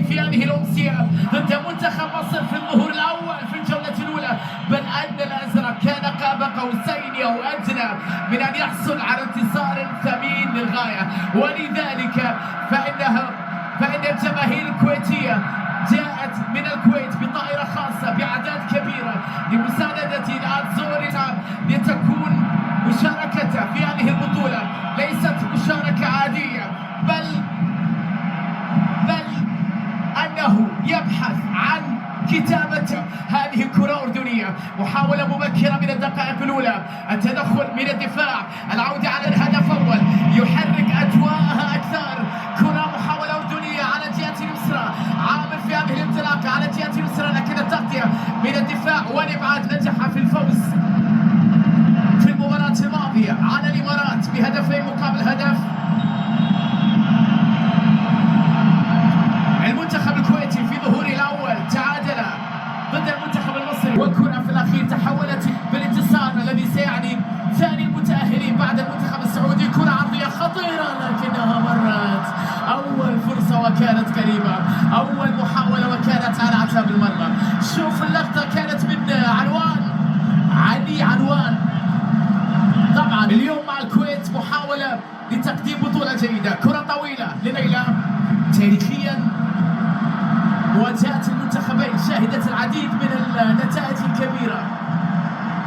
في هذه الأمسية ضد منتخب مصر في الظهور الأول في الجولة الأولى، بل أن الأزرق كان قاب قوسين أو أدنى من أن يحصل على انتصار ثمين للغاية. ولذلك فإن الجماهير الكويتية جاءت من الكويت بطائرة خاصة بأعداد كبيرة لمساندة الأنظور لتكون مشاركته في هذه البطولة ليست مشاركة عادية، بل أنه يبحث عن كتابة هذه الكرة أردنية. محاولة مبكرة من الدقائق الأولى، التدخل من الدفاع، العودة على الهدف أول، يحرك أجواءها أكثر. كرة محاولة أردنية على جهة اليسرى، عامر في هذه الانطلاقة على جهة اليسرى، لكن التغطية من الدفاع والإبعاد نجح في الفوز في المباراة الماضية على الإمارات بهدفين مقابل هدف. المنتخب الكويتي في ظهوره الأول تعادل ضد المنتخب المصري، والكرة في الأخير تحولت بالانتصار الذي سيعني ثاني المتأهلين بعد المنتخب السعودي. كرة عرضية خطيرة لكنها مرت. أول فرصة وكانت قريبة، أول محاولة وكانت على أعتاب المرمى. شوف اللقطة كانت من علي عنوان. طبعا اليوم مع الكويت محاولة لتقديم بطولة جيدة. كرة طويلة لليلى. تاريخيا مواجهات المنتخبين شهدت العديد من النتائج الكبيرة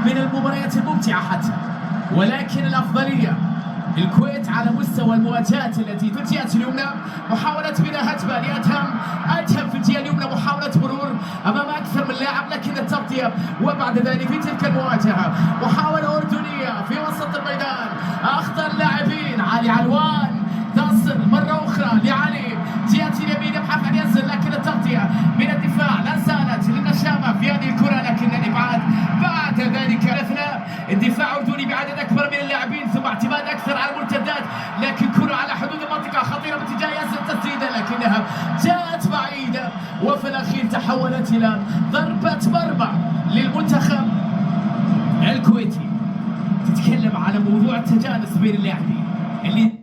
من المباريات الممتعة حتى، ولكن الأفضلية الكويت على مستوى المواجهات التي جاءت اليمنى. محاولة بناء هجمة لأدهم في الجهة اليمنى، محاولة مرور أمام أكثر من لاعب لكن التغطية، وبعد ذلك في تلك المواجهة محاولة أردنية في وسط الميدان. أخطر اللاعبين علي علوان تصل مرة أخرى لعلي جهة اليمين، يبحث عن ينزل لكن التغطية من الدفاع لا زالت للنشامة في هذه الكرة، لكن الإبعاد بعد ذلك أثناء الدفاع الأردني بعدد أكبر من اللاعبين ثم اعتماد أكثر على المرتدات، لكن كرة على حدود المنطقة خطيرة باتجاه ياسر تسديدة لكنها جاءت بعيدة، وفي الأخير تحولت إلى ضربة مرمى للمنتخب الكويتي. تتكلم على موضوع التجانس بين اللاعبين اللي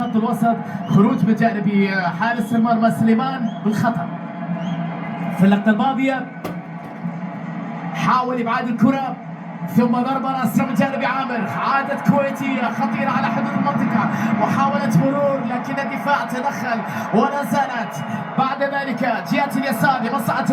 خط الوسط، خروج بجانب حارس المرمى سليمان بالخطر. في اللقطة الماضية حاول إبعاد الكرة ثم ضربة راسية من جانب عامر، عادت كويتية خطيرة على حدود المنطقة، محاولة مرور لكن الدفاع تدخل ولا زالت. بعد ذلك جهة اليسار لمصلحة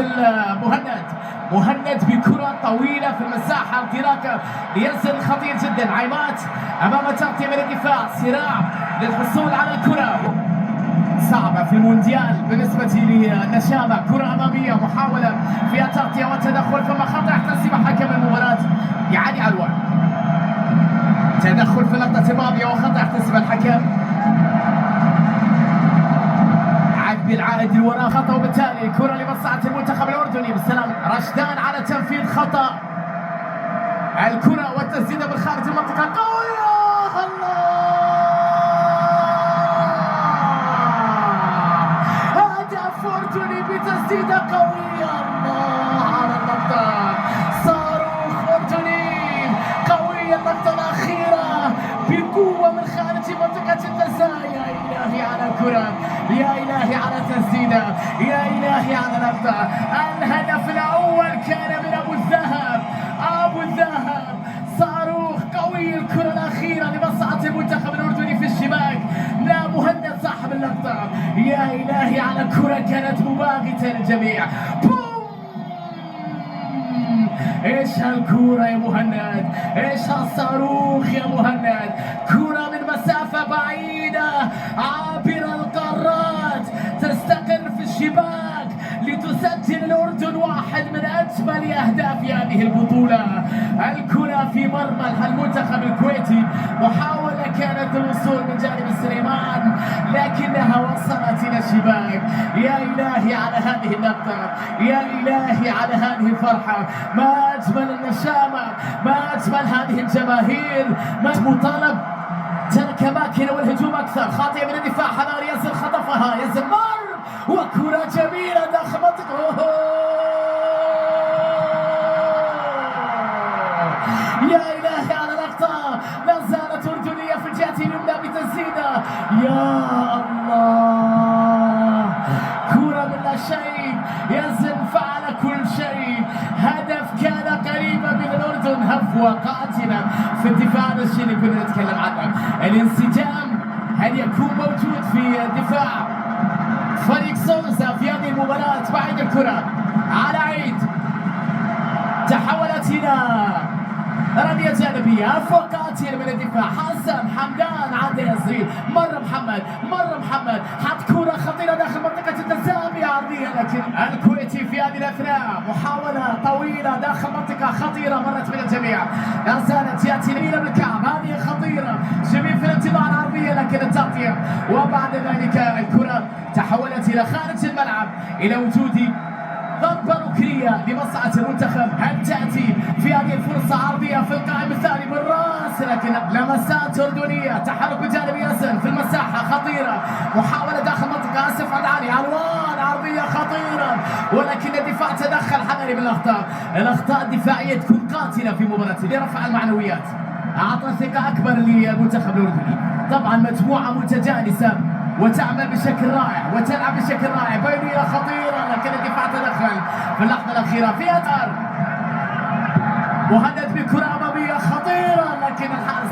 مهند بكرة طويلة في المساحة، انطلاقة لينزل خطير جدا. عيمات أمام تغطية من الدفاع، صراع للحصول على الكرة صعبة في المونديال بالنسبة للنشامة. كرة أمامية، محاولة فيها تغطية وتدخل ثم خطأ احتسب حكم المباراة علي علوان. تدخل في اللقطة الماضية وخطأ احتسب الحكم. عقب العائد للوراء خطأ، وبالتالي كرة لمصلحة المنتخب الأردني بالسلام. رشدان على تنفيذ خطأ. الكرة والتسديدة بالخارج المنطقة قوية. الله، أردني بتسديدة قوية. الله على اللقطة، صاروخ أردني قوية. اللقطة الأخيرة بقوة من خارج منطقة الجزاء. يا إلهي على الكرة، يا إلهي على التسديدة، يا إلهي على اللقطة. الهدف الأول كان من أبو الذهب. صاروخ قوي. الكرة الأخيرة لمصلحة المنتخب الأردني في الشباك، لا مهند صاحب اللقطة. يا إلهي على الكرة، كانت مباغتة للجميع. بوم! إيش هالكرة يا مهند، إيش هالصاروخ يا مهند. كرة من مسافة بعيدة عابرة القارات تستقر في الشباك لتسجل الأردن واحد من أجمل أهداف هذه البطولة. الكرة في مرمى المنتخب الكويتي، محاولة كانت للوصول من جانب سليمان لكنها وصلت إلى الشباك. يا إلهي على هذه اللقطة، يا إلهي على هذه الفرحة. ما أجمل النشامة، ما أجمل هذه الجماهير. ما مطالب ترك ماكنة والهجوم أكثر. خاطئة من الدفاع، حذار ينزل خطفها، ينزل مر وكرة جميلة داخل منطقة. يا إلهي على لقطة، لا زالت أردنية في الجهة اليمنى بتسديدة. يا الله، أقوى قاتلة في الدفاع. الشيء اللي كنا نتكلم عنه، الانسجام هل يكون موجود في دفاع فريق سوسة في هذه المباراة. بعد الكرة على عيد، تحولت إلى رمية جانبية، قاتل من الدفاع. حسن حمدان عدى يسري، مر محمد حط كرة خطيرة داخل منطقة التسامي عرضية، لكن الكويتي في هذه الأثناء محاولة طويلة داخل منطقة خطيرة مرت من الجميع. لا زالت يأتي نبيل بالكعب، هذه خطيرة، جميل في الانتظار عرضية لكن التغطية. وبعد ذلك الكرة تحولت إلى خارج الملعب، إلى وجود ضربة ركنية لمصلحة المنتخب. هل تأتي في هذه الفرصة عرضية في القائم الثاني بالراس، لكن لمسات أردنية، تحرك بجانب ياسر في المساحة خطيرة، محاولة داخل منطقة آسف عدعاني، علوان عرضية خطيرة، ولكن الدفاع تدخل حذري بالأخطاء. الأخطاء الدفاعية تكون قاتلة في مباراة لرفع المعنويات، أعطى ثقة أكبر للمنتخب الأردني. طبعا مجموعة متجانسة وتعمل بشكل رائع وتلعب بشكل رائع، بينية خطيرة لكن الدفاع تدخل في اللحظة الأخيرة في أثر، وهدد بكرة أمامية خطيرة لكن الحارس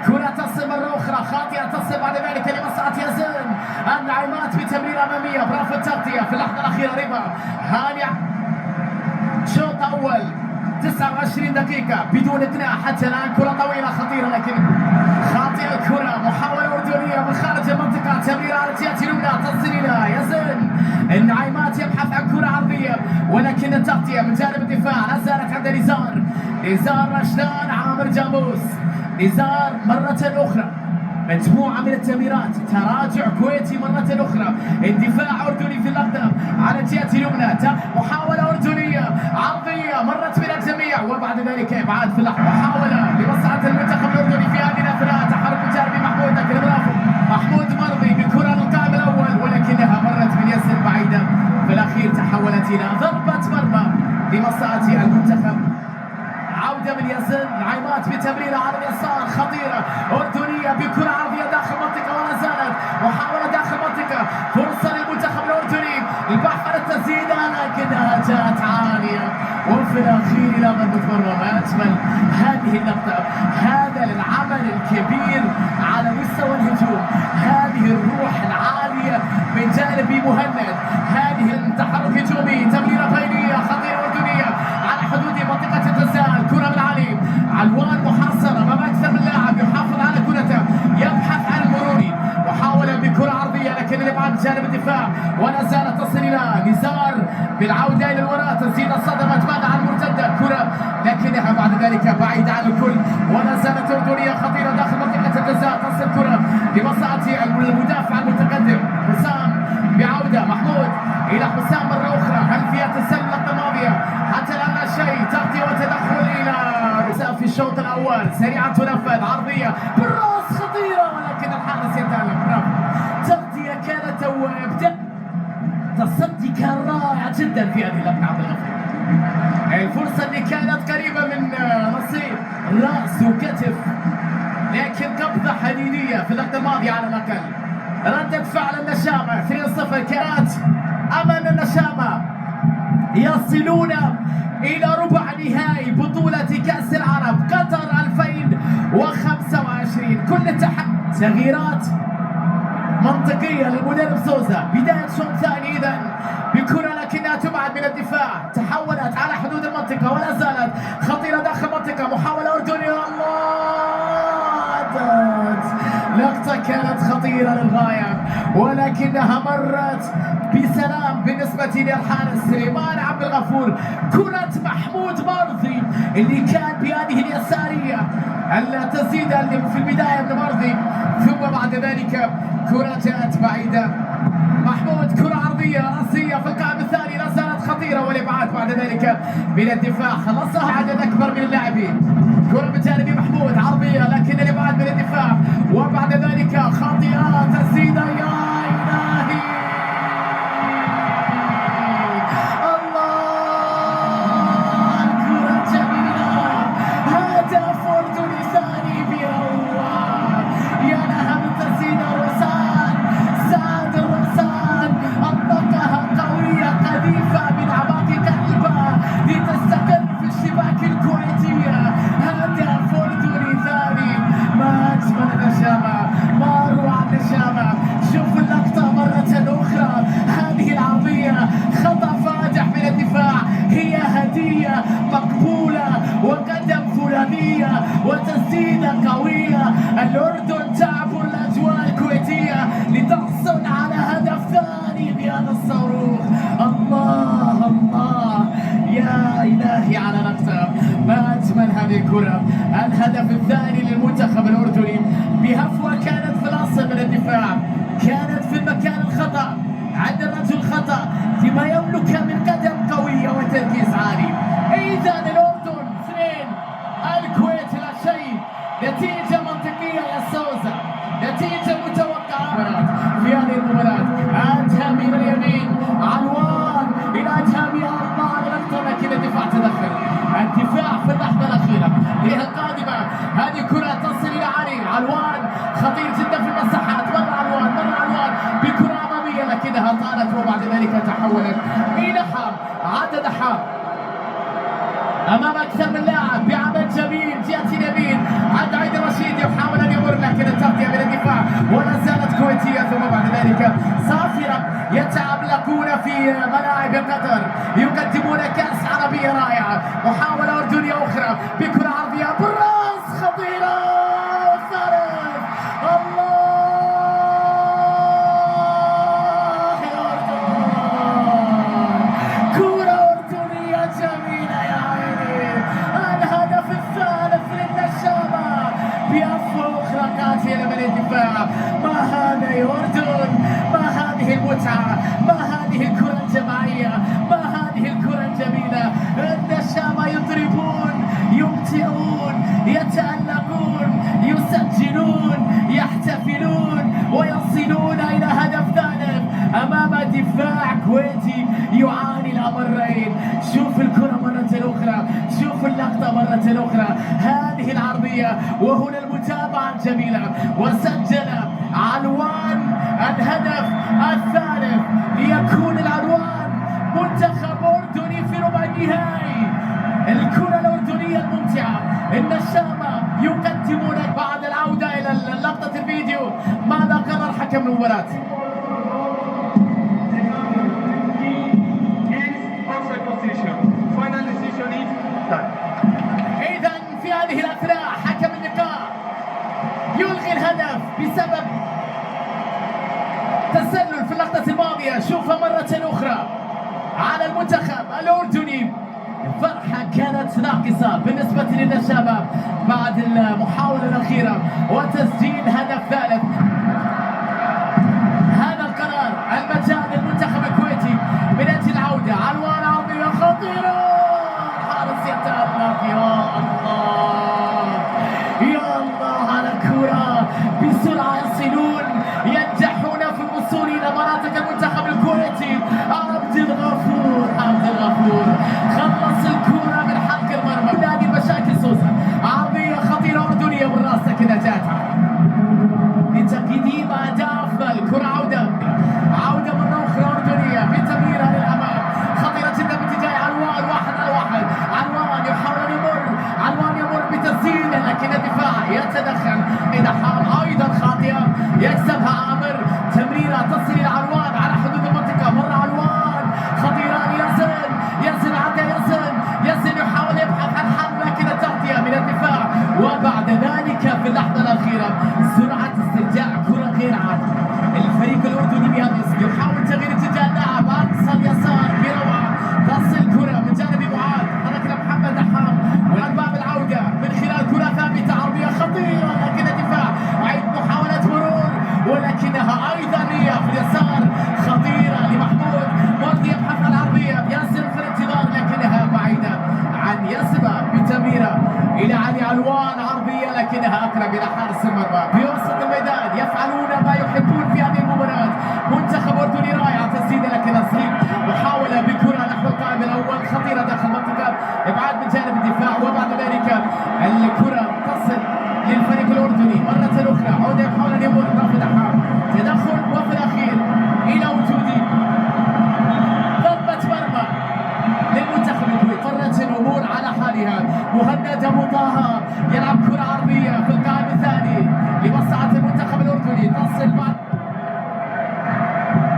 كرة تصل مرة أخرى خاطئة، تصل بعد ذلك لمصلحة ياسين. النعيمات بتمريرة أمامية، برافو التغطية في اللحظة الأخيرة. رضا هاني شوط أول 29 دقيقة بدون إقناع حتى الآن. كرة طويلة خطيرة لكن خاطئة الكرة، محاولة أردنية من خارج المنطقة، تمريرة على الجهة اليمنى تصل إلى ياسين. النعيمات يبحث عن كرة عرضية ولكن التغطية من جانب الدفاع لا زالت عند نزار رشدان عامر جاموس. نزار مرة أخرى، مجموعة من التمريرات، تراجع كويتي مرة أخرى، اندفاع أردني في اللقطة على الجهة اليمنى، محاولة أردنية عرضية مرت من الجميع وبعد ذلك إبعاد في اللحظة. محاولة لمصلحة المنتخب الأردني في هذه الأثناء، تحرك جانبي محمود، لكن برافو محمود مرضي بكرة للقائم الأول ولكنها مرت من ياسر بعيدة، في الأخير تحولت إلى ضربة مرمى لمصلحة المنتخب. عودة من ياسر، نعيمات بتمريرة على اليسار خطيرة أردنية بكرة عرضية داخل منطقة ولا زالت محاولة داخل منطقة، فرصة للمنتخب الأردني البحث عن التسديدة لكنها جاءت عالية وفي الأخير إلى ضربة مرمى. ما أجمل هذه اللقطة، هذا العمل الكبير على مستوى الهجوم، هذه الروح العالية من جانب مهند، هذه التحرك هجومي، تمريرة بينية خطيرة أردنية على حدود منطقة التساؤل. كرة من علي، علوان محاصرة أمام أكثر من لاعب، يحافظ على كرته، يبحث عن المروري، محاولة بكرة عرضية لكن الإبعاد جانب الدفاع ولا زالت تصل إلى نزار بالعودة إلى الوراء، تسديد صدمت ماذا عن مرتدة كرة لكنها بعد ذلك بعيدة عن الكل ولا زالت أردنية خطيرة داخل منطقة الجزاء. تصل كرة لمصلحة المدافع المتقدم حسام، بعودة محمود إلى حسام مرة أخرى. هل فيها تسلل اللقطة الماضية؟ حتى الآن لا شيء، تغطية وتدخل إلى في الشوط الأول، سريعة تنفذ عرضية بالراس خطيرة ولكن الحارس يتألق. برافو، تغطية كانت وابدأ تصدي كان رائع جدا في هذه اللقطة. عبد الغفور الفرصة اللي كانت قريبة من نصيب راس وكتف لكن قبضة حديدية في اللقطة الماضية على الأقل. ردة فعل النشامة 2-0 كانت أمام النشامة يصلون إلى ربع نهائي بطولة كأس العرب قطر 2025. كل تغييرات منطقية للمدرب سوزا، بداية شوط ثاني إذن بكرة لكنها تبعد من الدفاع، تحولت على حدود المنطقة ولا زالت خطيرة داخل المنطقة، محاولة أردنية، لقطة كانت خطيرة للغاية ولكنها مرت بسلام بالنسبة للحارس سليمان عبد الغفور. كرة محمود مرضي اللي كان بهذه اليسارية، التسديد اللي في البداية من مرضي ثم بعد ذلك كرة جاءت بعيدة. محمود كرة عرضية رأسية في القائم الثاني لا زالت خطيرة والإبعاد بعد ذلك من الدفاع، خلصها عدد أكبر من اللاعبين. كرة بجانب محمود عرضية لكن الإبعاد من الدفاع وبعد ذلك خاطئة، تسديدة يا إلهي، الله الكرة جميلة، هدف أردني ثاني بأول، يا لها من تسديدة رسان، زاد الرسان أطلقها قوية قذيفة من أعماق قلبه لتستقر في الشباك الكويتية. بكرة أمامية لكنها طالت وبعد ذلك تحولت إلى حام. عدد حام امام اكثر من لاعب بعمل جميل جهه اليمين عند عيد الرشيد يحاول ان يمر لكن التغطيه من الدفاع ولا زالت كويتيه ثم بعد ذلك صافره يتعلقون في ملاعب قطر يقدمون كاس عربيه رائعه. محاوله اردنيه اخرى بكره عرضيه بالراس خطيره والثالث الله يا اردن كره اردنيه جميله يا عيني. الهدف الثالث للنشامه بافوق ركعتين من الدفاع. ما هذا يا اردن؟ ما هذه المتعه؟ ما هذه الكره الجماعيه؟ ما هذه الكره الجميله؟ النشامه يضربون يمتعون يتألقون يسجلون يحتفلون ويصلون إلى هدف ثالث أمام دفاع كويتي يعاني الأمرين. شوف الكرة مرة أخرى، شوف اللقطة مرة أخرى، هذه العرضية وهنا المتابعة الجميلة وسجل علوان الهدف الثالث ليكون العنوان منتخب أردني في ربع النهائي. الكرة الأردنية الممتعة النشامة يقدمون بعد العودة إلى لقطة الفيديو. ماذا قرر حكم المباراة؟ إذا في هذه الأثناء حكم اللقاء يلغي الهدف بسبب تسلل في اللقطة الماضية. شوفها مرة أخرى على المنتخب الأردني. فرحة كانت ناقصة بالنسبة للنشامة بعد المحاولة الأخيرة وتسجيل هدف ثالث. هذا القرار المجال للمنتخب الكويتي من أجل العودة. علوان عرضية خطيرة الحارس يتألق. يا الله على الكرة بسرعة يصلون ينجحون في الوصول إلى مناطق المنتخب الكويتي. عبد الغفور خلص الكرة من حلق المرمى. نادي المشاكل سوسة عرضية خطيرة أردنية بالراس كذا جاتها لتقديم أداء أفضل. كرة عودة مرة أخرى أردنية بتمريرها للأمام خطيرة جدا باتجاه علوان. 1 على 1 علوان يحاول أن يمر بتسديد لكن الدفاع يتدخل. إلى حال أيضا خاطئة يكسبها عامر. تمريرة تصل إلى علوان على حدود المنطقة. مرة علوان خطيرة ياسر عدى ياسر يحاول يبحث عن حل لكن التغطية من الدفاع. وبعد ذلك في اللحظة الأخيرة سرعة استرجاع كرة غير عادية. الفريق الأردني بيامس يحاول تغيير اتجاه اللاعب أقصى اليسار بروعة. تصل الكرة من جانب معاذ حركة محمد دحام والآن باب العودة من خلال كرة ثابتة عرضية خطيرة لكن الدفاع عيد محاولة مرور ولكنها أيضا هي في اليسار خطيرة لمحمود مرضي يبحث عن عرضية ياسر في الانتظار لكنها بعيدة عن يسبة بتمريرة إلى علي علوان عرضية لكنها أقرب إلى حارس المرمى. في وسط الميدان يفعلون ما يحبون في هذه المباراة. منتخب أردني رائع تسديدة لكن أصيب. محاولة بكرة نحو القائم الأول خطيرة داخل المنطقة إبعاد من جانب الدفاع وبعد ذلك الكرة تصل للفريق الأردني مرة أخرى. عودة يحاول أن يمر رافد دحام تدخل وفي الأخير إلى وجود ضربة مرمى للمنتخب الكويتي. مرت الأمور على حالها. مهند أبو طه يلعب كرة عرضية في القائم الثاني لمصلحة المنتخب الأردني. تصل بعد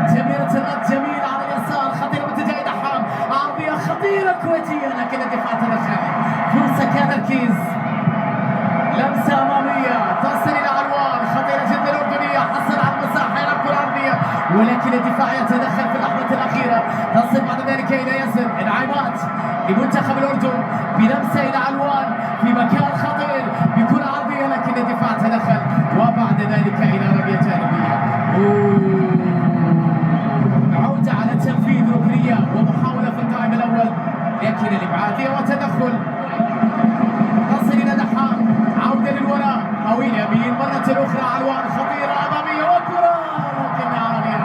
تمريرة الرد جميلة على اليسار خطيرة باتجاه دحام عرضية خطيرة كويتية لكن الدفاع تدخل. فرصة كتركيز لمسة أمامية تصل إلى علوان خطيرة جدا الأردنية. حصل على المساحة يلعب كرة عرضية ولكن الدفاع يتدخل في اللحظة الأخيرة. تصل بعد ذلك إلى ياسر. انعامات لمنتخب الأردن بلمسة إلى علوان في مكان خطير بكرة عرضية لكن الدفاع تدخل وبعد ذلك إلى رمية جانبية. عودة على تنفيذ ركنية ومحاولة في القائم الأول لكن الإبعادية وتدخل. تصل إلى دحام عودة للوراء طويل يمين مرة أخرى علوان خطيرة أمامية وكرة لكنها عالية.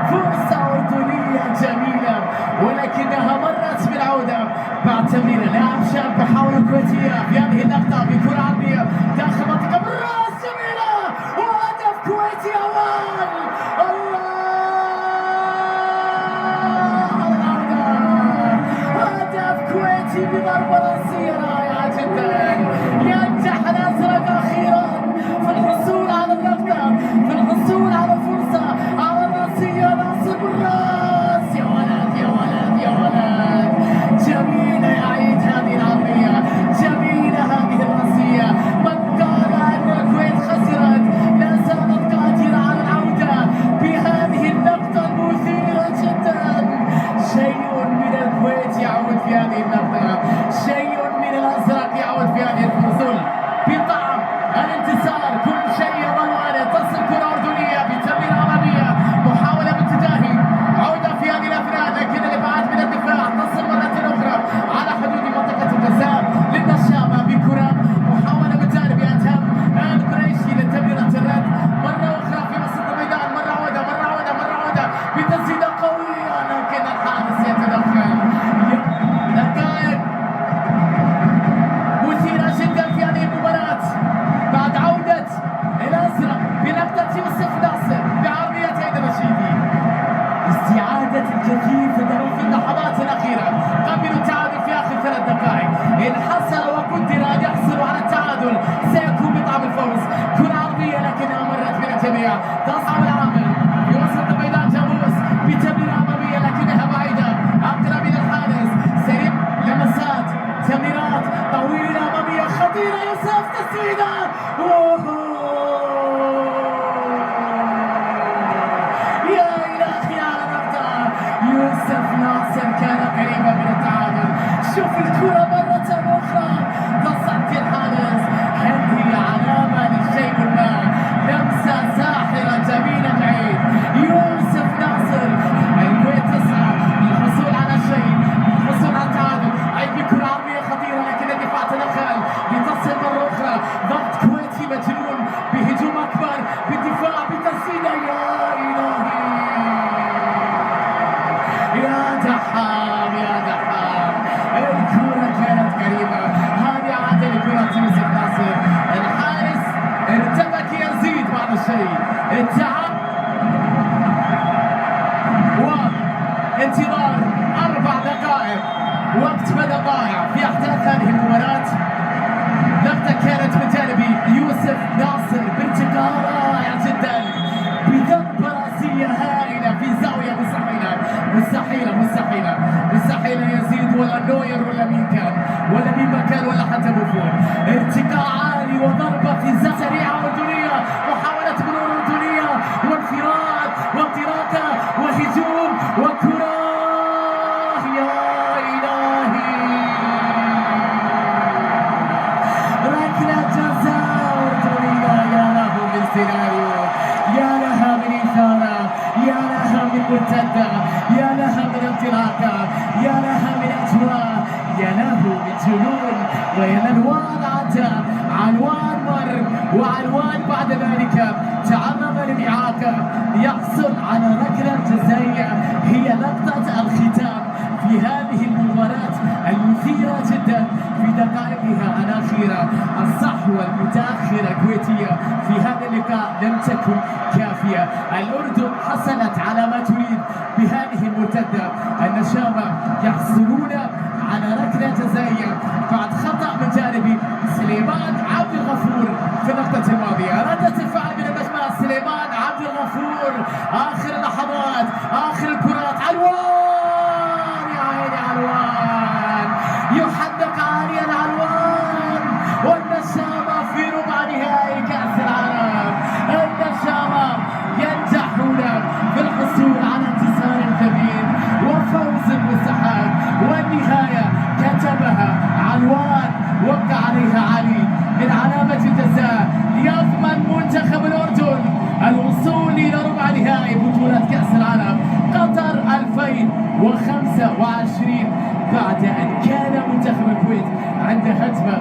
فرصة أردنية جميلة ولكنها مرت بالعودة بعد تمريرة لاعب شاب محاولة كويتية في هذه اللقطة بكرة عرضية داخل منطقة بالراس جميلة وهدف كويتي أول. الله تغيير في اللحظات الأخيرة قبل التعادل في آخر 3 دقائق. إن حصل وقدر أن يحصلوا على التعادل سيكون بطعم الفوز. كرة عرضية لكنها مرت من الجميع. تصعب العامل في وسط الميدان. جاموس بتمريرة أمامية لكنها بعيدة أقرب إلى الحارس. سريع لمسات تمريرات طويلة أمامية خطيرة. يوسف تسديدة. يا إلهي على نقطة. يوسف ناصر كان قريبا من التعادل. شوف الكرة مرة أخرى تصدي الحارس. هذه علامة للشيء ما. لمسة ساحرة جميلة بعيد. يوسف ناصر الكويت تسعى للحصول على شيء، للحصول على التعادل. أي بكرة عرضية خطيرة لكن الدفاع تدخل لتصل مرة أخرى. ضغط كويتي مجنون بهجوم أكبر بالدفاع بتسديدة. يا إلهي يا دحام يا دحام. الكرة كانت قريبة. هذه عادة لكرة يوسف ناصر. الحارس ارتبك يزيد بعض الشيء. التعب وانتظار 4 دقائق وقت بدأ ضائع في أحداث هذه المباراة. لقطة كانت من جانب يوسف ناصر بارتقاء رائع جدا بضربة رأسية هائلة في زاوية مستحيلة يزيد ولا نوير ولا مين كان ولا حتى بوفون. ارتقاء عالي وضربة في زاوية سريعة أردنية. محاولة مرور أردنية وانفراد وانطلاقة وهجوم وكرة. يا إلهي ركلة جزاء أردنية. يا له من سيناريو، يا لها من إثارة، يا لها من مرتدة، يا لها من انطلاقة، يا لها من أجواء، يا له من جنون ويا الألوان. عدى عنوان مر وعنوان بعد ذلك تعرض للإعاقة ليحصل على ركلة جزائية هي لقطة الختام في هذه المباراة المثيرة جدا في دقائقها الأخيرة. الصحوة المتأخرة الكويتية في هذا اللقاء لم تكن كافية. الأردن حصلت على ما تريد بهذه المرتدة. النشامة يحصلون على ركلة جزائية بعد خطأ من جانب سليمان عبد الغفور في النقطة الماضية. ردة الفعل من النجمة سليمان عبد الغفور. آخر اللحظات، آخر الكرات. علوان يا عيني علوان يحدق عاليا. علوان والنشامة في ربع نهائي كأس العالم. النشامة ينجحون في الحصول على انتصار ثمين وفوز مستحق. والنهاية كتبها علوان، وقع عليها علي من علامة الجزاء ليضمن منتخب الأردن الوصول إلى ربع نهائي بطولة كأس العالم قطر 2025 بعد أن كان منتخب الكويت عند هجمة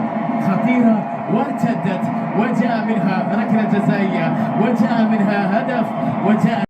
خطيرة وارتدت وجاء منها ركلة جزائية وجاء منها هدف وجاء